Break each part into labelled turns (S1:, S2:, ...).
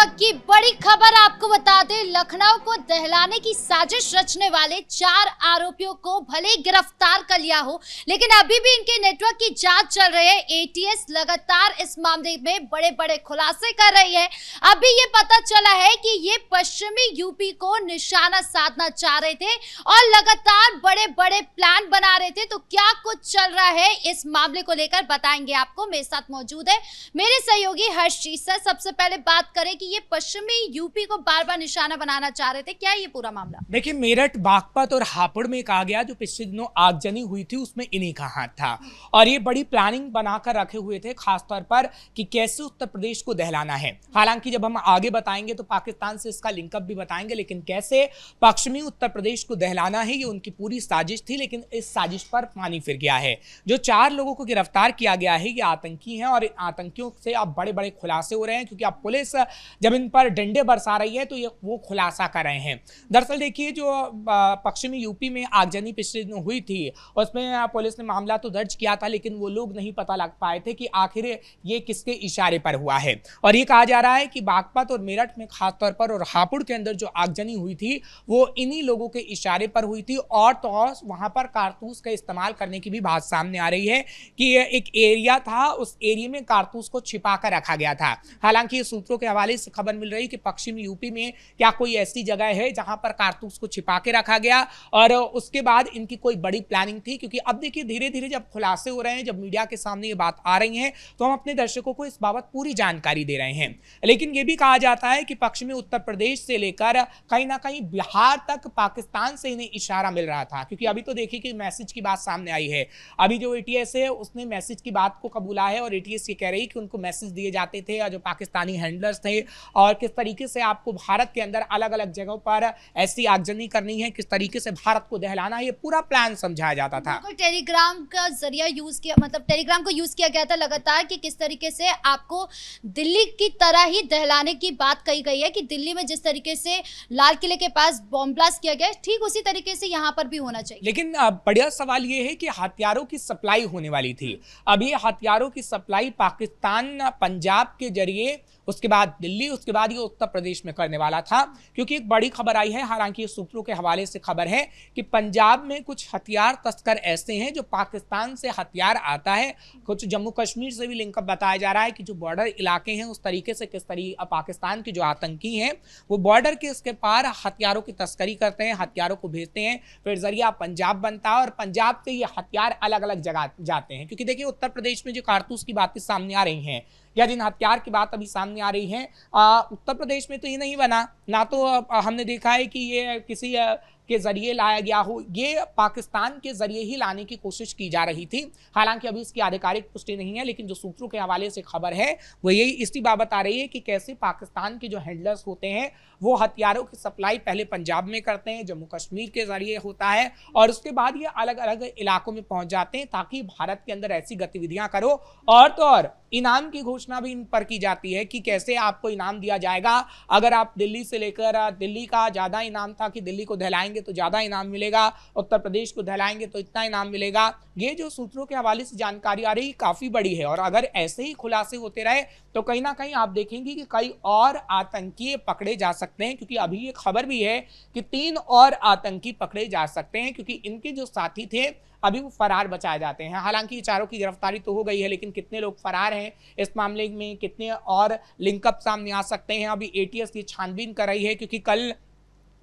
S1: वक्त की बड़ी खबर आपको बता दें, लखनऊ को दहलाने की साजिश रचने वाले 4 आरोपियों को भले ही गिरफ्तार कर लिया हो, लेकिन अभी भी इनके नेटवर्क की जांच चल रही है। एटीएस लगातार इस मामले में बड़े बड़े खुलासे कर रही है। अभी ये पता चला है कि ये पश्चिमी यूपी को निशाना साधना चाह रहे थे और लगातार बड़े बड़े प्लान बना रहे थे। तो क्या कुछ चल रहा है इस मामले को लेकर बताएंगे आपको। मेरे साथ मौजूद है मेरे सहयोगी हर्षजीत सर। सबसे पहले बात करें कि ये पश्चिमी यूपी को बार बार निशाना बनाना चाह रहे थे, क्या ये पूरा मामला?
S2: देखिए, मेरठ, बागपत और हापुड़ में कहा गया जो पिछले दिनों आगजनी हुई थी उसमें इन्हीं का हाथ था और ये बड़ी प्लानिंग बनाकर रखे हुए थे, खासतौर पर कि कैसे उत्तर प्रदेश को दहलाना है। हालांकि जब हम आगे बताएंगे तो पाकिस्तान से इसका लिंकअप भी बताएंगे, लेकिन कैसे पश्चिमी उत्तर प्रदेश को दहलाना है ये उनकी पूरी साजिश थी। लेकिन इस साजिश पर पानी फिर गया है। जो 4 लोगों को गिरफ्तार किया गया है ये आतंकी हैं और इन आतंकियों से अब बड़े बड़े खुलासे हो रहे हैं, क्योंकि अब पुलिस जब इन पर डंडे बरसा रही है तो ये वो खुलासा कर रहे हैं। दरअसल देखिए, जो पश्चिमी यूपी में आगजनी पिछले दिनों हुई थी उसमें पुलिस ने मामला तो दर्ज किया था, लेकिन वो लोग नहीं पता लग पाए थे कि आखिर ये किसके इशारे पर हुआ है। और ये कहा जा रहा है कि बागपत और मेरठ में खासतौर पर और हापुड़ के अंदर जो आगजनी हुई थी वो इन्हीं लोगों के इशारे पर हुई थी। और तो और वहां पर कारतूस का इस्तेमाल करने की भी बात सामने आ रही है कि एक एरिया था, उस एरिया में कारतूस को छिपा कर रखा गया था। हालांकि सूत्रों के हवाले से खबर मिल रही कि पश्चिमी यूपी में क्या कोई ऐसी जगह है जहां पर कारतूस को छिपा के रखा गया और उसके बाद इनकी कोई बड़ी प्लानिंग थी। क्योंकि अब देखिए, धीरे धीरे जब खुलासे हो रहे हैं, जब मीडिया के सामने ये बात आ रही है तो हम अपने दर्शकों को इस बाबत पूरी जानकारी दे रहे हैं। लेकिन यह भी कहा जाता है कि पश्चिमी उत्तर प्रदेश से लेकर कहीं ना कहीं बिहार तक पाकिस्तान से इन्हें इशारा मिल रहा था। क्योंकि अभी तो देखिए कि मैसेज की बात सामने आई है। अभी जो एटीएस है उसने मैसेज की बात को कबूला है और एटीएस ये कह रही है कि उनको मैसेज दिए जाते थे जो पाकिस्तानी हैंडलर्स थे और किस तरीके से आपको भारत के अंदर अलग अलग जगहों पर ऐसी आगजनी करनी है, किस तरीके से भारत को दहलाना है, ये पूरा प्लान समझाया जाता था।
S1: टेलीग्राम का जरिया यूज किया, मतलब टेलीग्राम को यूज किया गया था लगातार कि किस तरीके से आपको दिल्ली की तरह ही दहलाने की बात कही गई है कि दिल्ली में जिस तरीके से लाल किले के पास बॉम्ब ब्लास्ट किया गया है ठीक उसी तरीके से यहाँ पर भी होना चाहिए।
S2: लेकिन बढ़िया सवाल ये है कि हथियारों की सप्लाई होने वाली थी। अब ये हथियारों की सप्लाई पाकिस्तान पंजाब के जरिए, उसके बाद दिल्ली, उसके बाद ये उत्तर प्रदेश में करने वाला था। क्योंकि एक बड़ी खबर आई है, हालांकि सूत्रों के हवाले से खबर है कि पंजाब में कुछ हथियार तस्कर ऐसे हैं जो पाकिस्तान से हथियार आता है, कुछ जम्मू कश्मीर से भी लिंकअप बताया जा रहा है कि जो बॉर्डर इलाके हैं उस तरीके से किस तरीके पाकिस्तान के जो आतंकी हैं वो बॉर्डर के इसके पार हथियारों की तस्करी करते हैं, हथियारों को भेजते हैं, फिर जरिया पंजाब बनता है और पंजाब से ये हथियार अलग अलग जगह जाते हैं। क्योंकि देखिए, उत्तर प्रदेश में जो कारतूस की बातें सामने आ रही हैं या जिन हथियार की बात अभी सामने आ रही है, उत्तर प्रदेश में तो ये नहीं बना ना, तो हमने देखा है कि ये किसी के जरिए लाया गया हो, ये पाकिस्तान के जरिए ही लाने की कोशिश की जा रही थी। हालांकि अभी इसकी आधिकारिक पुष्टि नहीं है, लेकिन जो सूत्रों के हवाले से खबर है वो यही इसी बाबत आ रही है कि कैसे पाकिस्तान के जो हैंडलर्स होते हैं वो हथियारों की सप्लाई पहले पंजाब में करते हैं, जम्मू कश्मीर के जरिए होता है और उसके बाद ये अलग अलग इलाकों में पहुंच जाते हैं ताकि भारत के अंदर ऐसी गतिविधियां करो। और तो और इनाम की घोषणा भी इन पर की जाती है कि कैसे आपको इनाम दिया जाएगा। अगर आप दिल्ली से लेकर, दिल्ली का ज्यादा इनाम था कि दिल्ली को दहलाएंगे तो ज्यादा इनाम मिलेगा, उत्तर प्रदेश को दहलाएंगे तो इतना इनाम मिलेगा। ये जो सूत्रों के हवाले से जानकारी आ रही काफी बड़ी है और अगर ऐसे ही खुलासे होते रहे तो कहीं ना कहीं आप देखेंगे कि कई और आतंकी पकड़े जा सकते हैं। क्योंकि अभी ये खबर भी है कि 3 और आतंकी पकड़े जा सकते हैं, क्योंकि इनके जो साथी थे अभी वो फरार बचाए जाते हैं। हालांकि चारों की गिरफ्तारी तो हो गई है, लेकिन कितने लोग फरार हैं इस मामले में, कितने और लिंकअप सामने आ सकते हैं, अभी एटीएस की छानबीन कर रही है। क्योंकि कल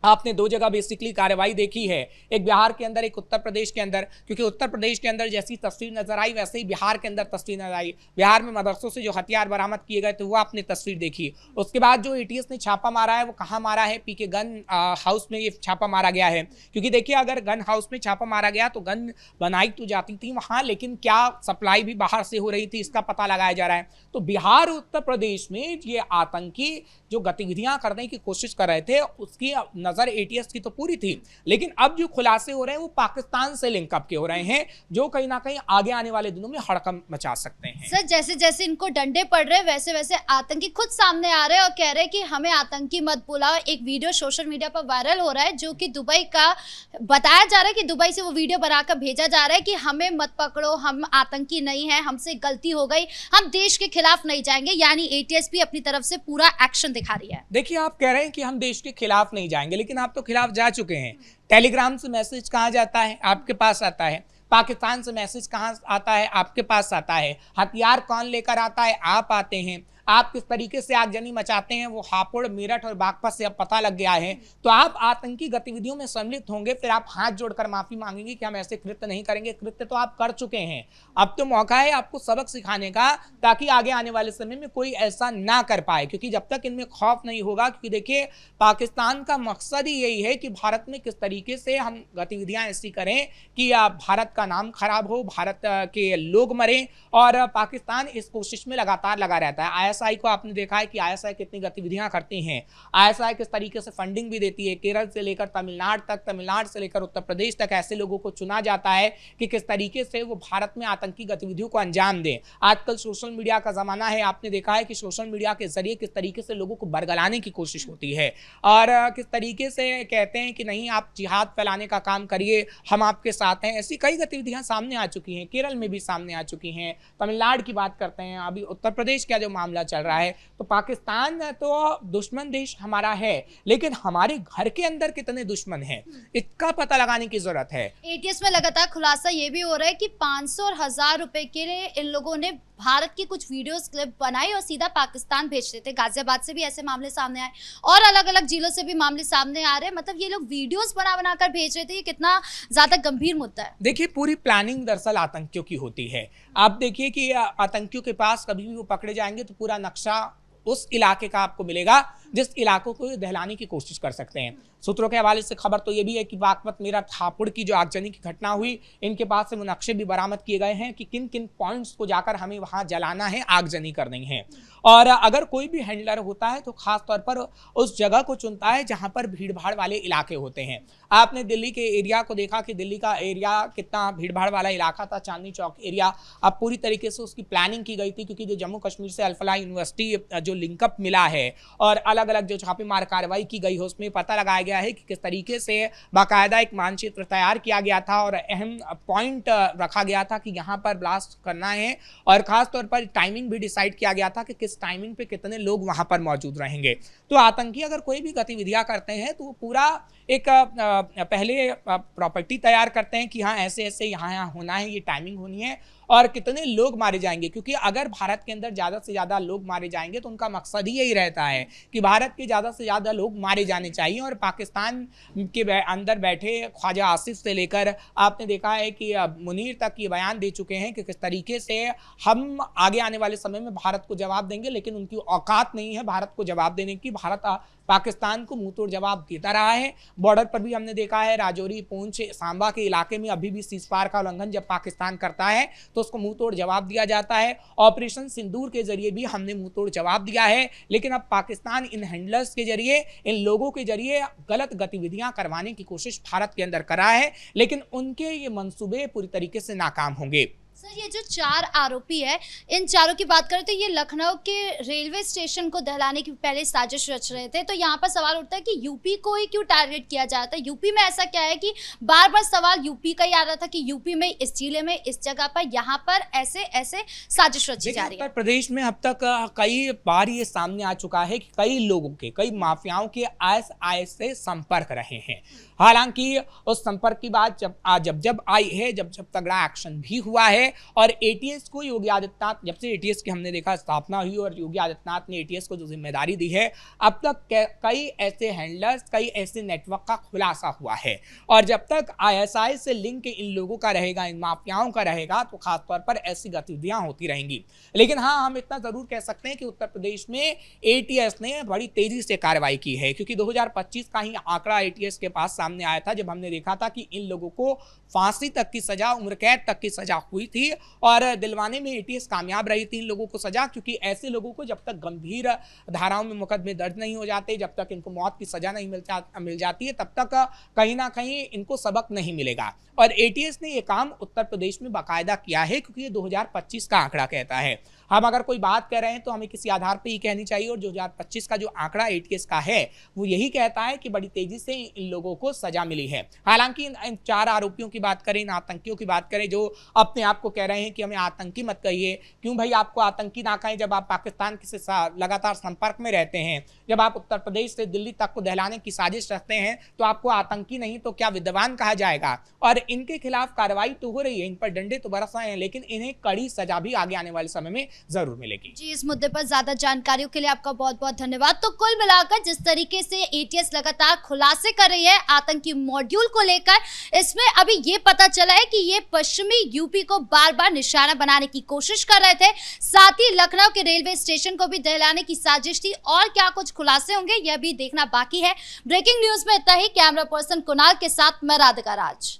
S2: आपने 2 जगह बेसिकली कार्रवाई देखी है, एक बिहार के अंदर, एक उत्तर प्रदेश के अंदर। क्योंकि उत्तर प्रदेश के अंदर जैसी तस्वीर नजर आई वैसे ही बिहार के अंदर तस्वीर नजर आई। बिहार में मदरसों से जो हथियार बरामद किए गए थे वो आपने तस्वीर देखी। उसके बाद जो एटीएस ने छापा मारा है वो कहाँ मारा है, पीके गन हाउस में ये छापा मारा गया है। क्योंकि देखिए, अगर गन हाउस में छापा मारा गया तो गन बनाई तो जाती थी वहां, लेकिन क्या सप्लाई भी बाहर से हो रही थी इसका पता लगाया जा रहा है। तो बिहार, उत्तर प्रदेश में ये आतंकी जो गतिविधियां करने की कोशिश कर रहे थे उसकी नजर एटीएस की तो पूरी थी, लेकिन अब जो खुलासे हो रहे हैं वो पाकिस्तान से लिंकअप के हो रहे हैं, जो कहीं ना कहीं आगे आने वाले दिनों में हड़कंप मचा सकते हैं।
S1: सर, जैसे जैसे इनको डंडे पड़ रहे हैं वैसे वैसे आतंकी खुद सामने आ रहे हैं और कह रहे हैं कि हमें आतंकी मत बुलाओ। एक वीडियो सोशल मीडिया पर वायरल हो रहा है जो कि दुबई का बताया जा रहा है कि दुबई से वो वीडियो बनाकर भेजा जा रहा है कि हमें मत पकड़ो, हम आतंकी नहीं है, हमसे गलती हो गई, हम देश के खिलाफ नहीं जाएंगे। यानी एटीएस भी अपनी तरफ से पूरा एक्शन दिखा रही है।
S2: देखिए, आप कह रहे हैं कि हम देश के खिलाफ नहीं जाएंगे, लेकिन आप तो खिलाफ जा चुके हैं। टेलीग्राम से मैसेज कहाँ जाता है? आपके पास आता है। पाकिस्तान से मैसेज कहाँ आता है? आपके पास आता है। हथियार कौन लेकर आता है? आप आते हैं। आप किस तरीके से आगजनी मचाते हैं वो हापुड़, मेरठ और बागपत से अब पता लग गया है। तो आप आतंकी गतिविधियों में सम्मिलित होंगे, फिर आप हाथ जोड़कर माफी मांगेंगे कि हम ऐसे कृत्य नहीं करेंगे। कृत्य तो आप कर चुके हैं। अब तो मौका है आपको सबक सिखाने का, ताकि आगे आने वाले समय में कोई ऐसा ना कर पाए, क्योंकि जब तक इनमें खौफ नहीं होगा, क्योंकि देखिए पाकिस्तान का मकसद ही यही है कि भारत में किस तरीके से हम गतिविधियां ऐसी करें कि भारत का नाम खराब हो, भारत के लोग मरें, और पाकिस्तान इस कोशिश में लगातार लगा रहता है। आईएसआई को आपने देखा है कि आईएसआई कितनी गतिविधियां करती हैं। आईएसआई किस तरीके से फंडिंग भी देती है, केरल से लेकर तमिलनाडु तक, तमिलनाडु से लेकर उत्तर प्रदेश तक ऐसे लोगों को चुना जाता है कि किस तरीके से वो भारत में आतंकी गतिविधियों को अंजाम दें। आजकल सोशल मीडिया का जमाना है, आपने देखा है कि सोशल मीडिया के जरिए किस तरीके से लोगों को बरगलाने की कोशिश होती है, और किस तरीके से कहते हैं कि नहीं, आप जिहाद फैलाने का काम करिए, हम आपके साथ हैं। ऐसी कई गतिविधियां सामने आ चुकी हैं, केरल में भी सामने आ चुकी हैं। तमिलनाडु की बात करते हैं, अभी उत्तर प्रदेश का जो मामला चल रहा है। तो पाकिस्तान तो दुश्मन देश हमारा है, लेकिन हमारे घर के अंदर कितने दुश्मन हैं, इसका पता लगाने की जरूरत है।
S1: एटीएस में लगातार खुलासा ये भी हो रहा है कि 500 और 1000 रुपए के लिए इन लोगों ने भारत की कुछ वीडियोस क्लिप बनाई और सीधा पाकिस्तान भेजते थे। गाजियाबाद से भी ऐसे मामले सामने आए और अलग अलग जिलों से भी मामले सामने आ रहे हैं। मतलब ये लोग वीडियोस बना बना कर भेज रहे थे। ये कितना ज्यादा गंभीर मुद्दा है।
S2: देखिए, पूरी प्लानिंग दरअसल आतंकियों की होती है। आप देखिए कि आतंकियों के पास कभी भी वो पकड़े जाएंगे तो पूरा नक्शा उस इलाके का आपको मिलेगा जिस इलाकों को दहलाने की कोशिश कर सकते हैं। सूत्रों के हवाले से खबर तो ये भी है कि बागपत, मेरठ, हापुड़ की जो आगजनी की घटना हुई, इनके पास से वो नक्शे भी बरामद किए गए हैं कि किन किन पॉइंट्स को जाकर हमें वहां जलाना है, आगजनी करनी है। और अगर कोई भी हैंडलर होता है तो खास तौर पर उस जगह को चुनता है जहां पर भीड़ भाड़ वाले इलाके होते हैं। आपने दिल्ली के एरिया को देखा कि दिल्ली का एरिया कितना भीड़ भाड़ वाला इलाका था, चांदनी चौक एरिया। अब पूरी तरीके से उसकी प्लानिंग की गई थी, क्योंकि जो जम्मू कश्मीर से अल-फलाह यूनिवर्सिटी जो लिंकअप मिला है और अलग अलग जो छापेमार कार्रवाई की गई है, उसमें पता लगाया गया है कि किस तरीके से बाकायदा एक मानचित्र तैयार किया गया था और अहम पॉइंट रखा गया था कि यहाँ पर ब्लास्ट करना है, और खास तौर पर टाइमिंग भी डिसाइड किया गया था कि किस टाइमिंग पे कितने लोग वहां पर मौजूद रहेंगे। तो आतंकी अगर कोई भी गतिविधियां करते हैं तो वो पूरा एक पहले प्रॉपर्टी तैयार करते हैं कि हाँ ऐसे ऐसे यहाँ होना है, ये टाइमिंग होनी है और कितने लोग मारे जाएंगे। क्योंकि अगर भारत के अंदर ज़्यादा से ज़्यादा लोग मारे जाएंगे तो उनका मकसद ही यही रहता है कि भारत के ज़्यादा से ज़्यादा लोग मारे जाने चाहिए। और पाकिस्तान के अंदर बैठे ख्वाजा आसिफ से लेकर आपने देखा है कि मुनीर तक ये बयान दे चुके हैं कि किस तरीके से हम आगे आने वाले समय में भारत को जवाब देंगे, लेकिन उनकी औकात नहीं है भारत को जवाब देने की। भारत पाकिस्तान को मुंहतोड़ जवाब देता रहा है। बॉर्डर पर भी हमने देखा है, राजौरी, पूंछ, सांबा के इलाके में अभी भी सीज़फायर का उल्लंघन जब पाकिस्तान करता है तो उसको मुंहतोड़ जवाब दिया जाता है। ऑपरेशन सिंदूर के जरिए भी हमने मुंहतोड़ जवाब दिया है, लेकिन अब पाकिस्तान इन हैंडलर्स के जरिए, इन लोगों के जरिए गलत गतिविधियां करवाने की कोशिश भारत के अंदर कर रहा है, लेकिन उनके ये मंसूबे पूरी तरीके से नाकाम होंगे।
S1: सर, ये जो 4 आरोपी है, इन चारों की बात करें तो ये लखनऊ के रेलवे स्टेशन को दहलाने की पहले साजिश रच रहे थे। तो यहाँ पर सवाल उठता है कि यूपी को ही क्यों टारगेट किया जाता है? यूपी में ऐसा क्या है कि बार बार सवाल यूपी का ही आ रहा था कि यूपी में, इस जिले में, इस जगह पर, यहाँ पर ऐसे ऐसे साजिश रची जा रही है।
S2: उत्तर प्रदेश में अब तक कई बार ये सामने आ चुका है कि कई लोगों के, कई माफियाओं के आईएसआई से संपर्क रहे हैं। हालांकि उस संपर्क की बात जब आई है, जब तगड़ा एक्शन भी हुआ है और एटीएस को योगी आदित्यनाथ, जब से एटीएस की हमने देखा स्थापना हुई और योगी आदित्यनाथ ने एटीएस को जो जिम्मेदारी दी है, अब तक कई ऐसे हैंडलर्स, कई ऐसे नेटवर्क का खुलासा हुआ है। और जब तक आईएसआई से लिंक इन लोगों का रहेगा, इन माफियाओं का रहेगा, तो खासतौर पर ऐसी गतिविधियां होती रहेंगी। लेकिन हाँ, हम इतना जरूर कह सकते हैं कि उत्तर प्रदेश में एटीएस ने बड़ी तेजी से कार्रवाई की है, क्योंकि 2025 का ही आंकड़ा एटीएस के पास सामने आया था, जब हमने देखा था कि इन लोगों को फांसी तक की सजा, उम्र कैद तक की सजा हुई थी और दिलवाने में एटीएस कामयाब रही थी इन लोगों को सजा, क्योंकि ऐसे लोगों को जब तक गंभीर धाराओं में मुकदमे दर्ज नहीं हो जाते, जब तक इनको मौत की सजा नहीं मिल जाती है, तब तक कहीं ना कहीं इनको सबक नहीं मिलेगा। और एटीएस ने ये काम उत्तर प्रदेश में बाकायदा किया है, क्योंकि ये 2025 का आंकड़ा कहता है। हम अगर कोई बात कर रहे हैं तो हमें किसी आधार पे ही कहनी चाहिए, और 2025 का जो आंकड़ा एटीएस का है वो यही कहता है कि बड़ी तेजी से इन लोगों को सजा मिली है। हालांकि इन 4 आरोपियों की बात करें, इन आतंकियों की बात करें जो अपने आप को कह रहे हैं कि हमें आतंकी मत कहिए, क्यों भाई आपको आतंकी ना कहें जब आप पाकिस्तान के लगातार संपर्क में रहते हैं, जब आप उत्तर प्रदेश से दिल्ली तक को दहलाने की साजिश रखते हैं तो आपको आतंकी नहीं तो क्या विद्वान कहा जाएगा। और इनके खिलाफ कार्रवाई तो हो रही है, इन पर डंडे तो बरस रहे हैं, लेकिन इन्हें कड़ी सजा भी आगे आने वाले समय में जरूर मिलेगी।
S1: जी, इस मुद्दे पर ज्यादा जानकारियों के लिए आपका बहुत बहुत धन्यवाद। तो कुल मिलाकर जिस तरीके से एटीएस लगातार खुलासे कर रही है आतंकी मॉड्यूल को लेकर, इसमें अभी ये पता चला है कि ये पश्चिमी यूपी को बार बार निशाना बनाने की कोशिश कर रहे थे, साथ ही लखनऊ के रेलवे स्टेशन को भी दहलाने की साजिश थी। और क्या कुछ खुलासे होंगे यह भी देखना बाकी है। ब्रेकिंग न्यूज में इतना ही। कैमरा पर्सन कुणाल के साथ मैं राधिका राज।